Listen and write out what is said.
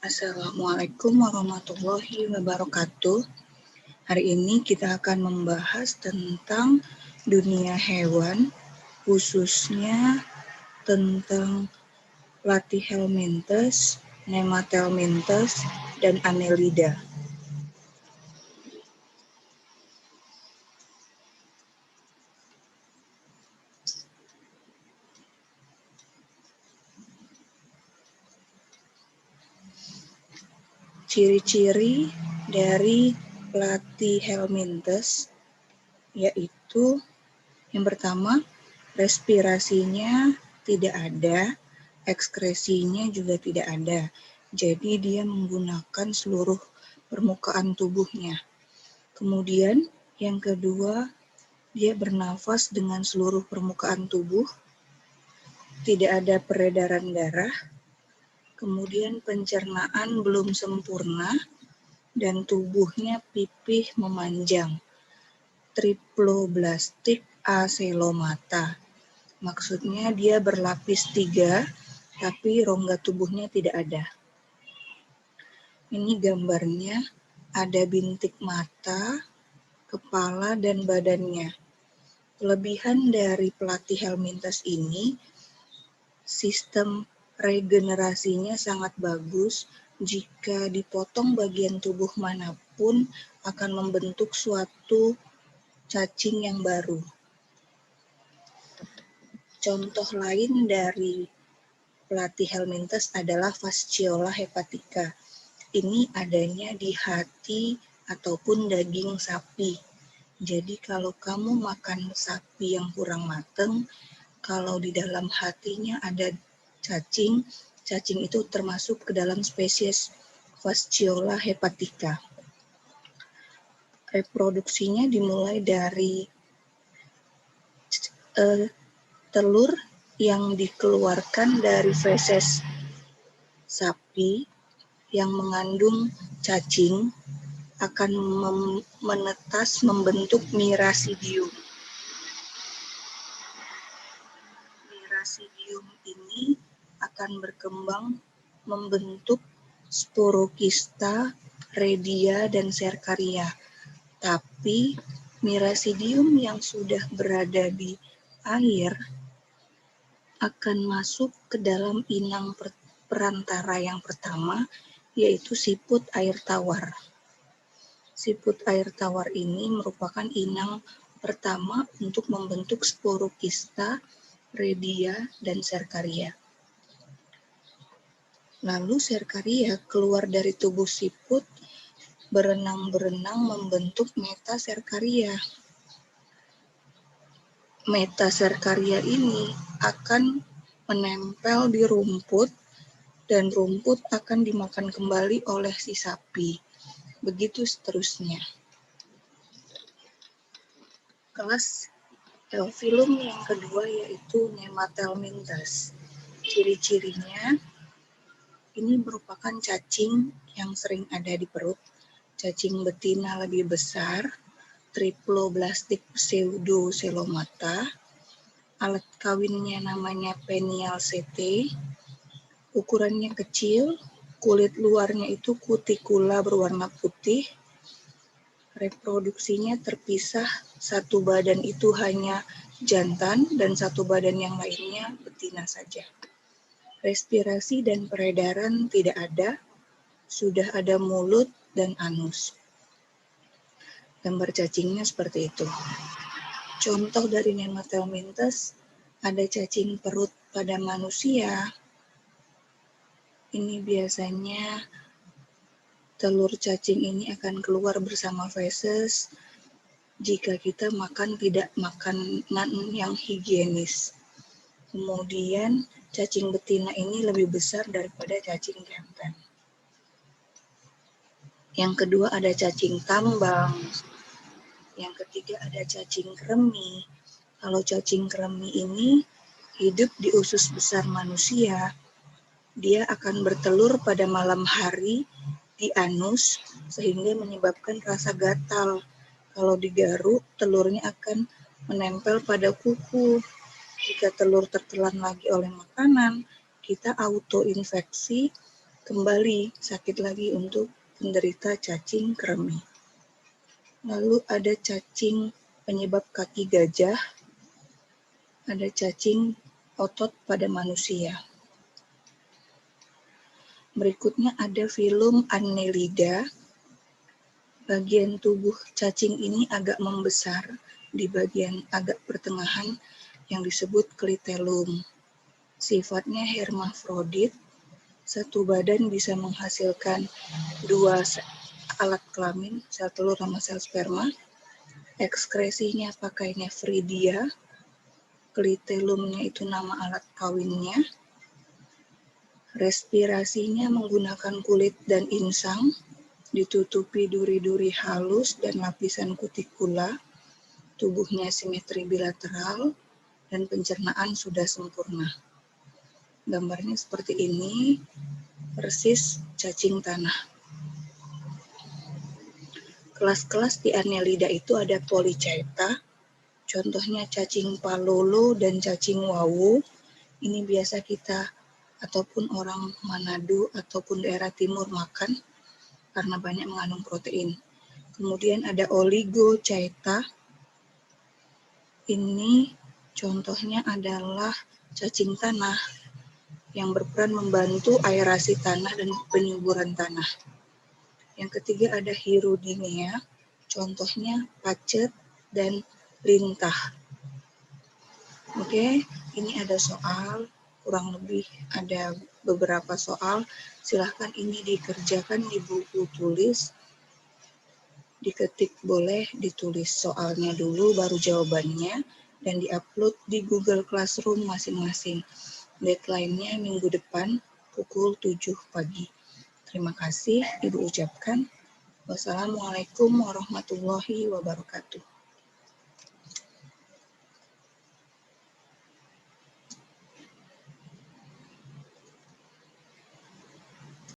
Assalamualaikum warahmatullahi wabarakatuh. Hari ini kita akan membahas tentang dunia hewan, khususnya tentang Platyhelminthes, Nemathelminthes, dan Annelida. Ciri-ciri dari Platyhelminthes yaitu yang pertama, respirasinya tidak ada, ekskresinya juga tidak ada. Jadi dia menggunakan seluruh permukaan tubuhnya. Kemudian yang kedua, dia bernafas dengan seluruh permukaan tubuh, tidak ada peredaran darah. Kemudian pencernaan belum sempurna dan tubuhnya pipih memanjang. Triploblastik acelomata. Maksudnya dia berlapis 3, tapi rongga tubuhnya tidak ada. Ini gambarnya, ada bintik mata, kepala, dan badannya. Kelebihan dari Platyhelminthes ini, sistem regenerasinya sangat bagus. Jika dipotong bagian tubuh manapun, akan membentuk suatu cacing yang baru. Contoh lain dari Platyhelminthes adalah Fasciola hepatica. Ini adanya di hati ataupun daging sapi. Jadi kalau kamu makan sapi yang kurang matang, kalau di dalam hatinya ada cacing, cacing itu termasuk ke dalam spesies Fasciola hepatica. Reproduksinya dimulai dari telur yang dikeluarkan dari feses sapi yang mengandung cacing akan menetas membentuk mirasidium. Mirasidium ini akan berkembang membentuk sporokista, redia, dan serkaria. Tapi mirasidium yang sudah berada di air akan masuk ke dalam inang perantara yang pertama, yaitu siput air tawar. Siput air tawar ini merupakan inang pertama untuk membentuk sporokista, redia, dan serkaria. Lalu serkaria keluar dari tubuh siput, berenang-berenang membentuk metaserkaria. Metaserkaria ini akan menempel di rumput dan rumput akan dimakan kembali oleh si sapi. Begitu seterusnya. Kelas filum yang kedua yaitu Nemathelminthes. Ciri-cirinya ini merupakan cacing yang sering ada di perut. Cacing betina lebih besar, triploblastik pseudocelomata. Alat kawinnya namanya penial sete. Ukurannya kecil, kulit luarnya itu kutikula berwarna putih. Reproduksinya terpisah, satu badan itu hanya jantan dan satu badan yang lainnya betina saja. Respirasi dan peredaran tidak ada, sudah ada mulut dan anus. Gambar cacingnya seperti itu. Contoh dari Nemathelminthes, ada cacing perut pada manusia. Ini biasanya telur cacing ini akan keluar bersama feses jika kita tidak makanan yang higienis. Kemudian cacing betina ini lebih besar daripada cacing jantan. Yang kedua ada cacing tambang. Yang ketiga ada cacing kremi. Kalau cacing kremi ini hidup di usus besar manusia. Dia akan bertelur pada malam hari di anus sehingga menyebabkan rasa gatal. Kalau digaruk, telurnya akan menempel pada kuku. Jika telur tertelan lagi oleh makanan, kita autoinfeksi kembali sakit lagi untuk penderita cacing kremi. Lalu ada cacing penyebab kaki gajah, ada cacing otot pada manusia. Berikutnya ada filum Annelida. Bagian tubuh cacing ini agak membesar di bagian agak pertengahan yang disebut klitelum. Sifatnya hermafrodit, satu badan bisa menghasilkan 2 alat kelamin, sel telur sama sel sperma. Ekskresinya pakai nefridia, klitelumnya itu nama alat kawinnya. Respirasinya menggunakan kulit dan insang, ditutupi duri-duri halus dan lapisan kutikula, tubuhnya simetri bilateral, dan pencernaan sudah sempurna. Gambarnya seperti ini, persis cacing tanah. Kelas-kelas di Annelida itu ada Polychaeta, contohnya cacing palolo dan cacing wawo. Ini biasa kita ataupun orang Manado ataupun daerah timur makan karena banyak mengandung protein. Kemudian ada Oligochaeta. Ini contohnya adalah cacing tanah yang berperan membantu aerasi tanah dan penyuburan tanah. Yang ketiga ada Hirudinea, contohnya pacet dan lintah. Oke, ini ada soal, kurang lebih ada beberapa soal. Silahkan ini dikerjakan di buku tulis, diketik boleh, ditulis soalnya dulu baru jawabannya, dan diupload di Google Classroom masing-masing. Deadline-nya minggu depan pukul 7 pagi. Terima kasih Ibu ucapkan. Wassalamualaikum warahmatullahi wabarakatuh.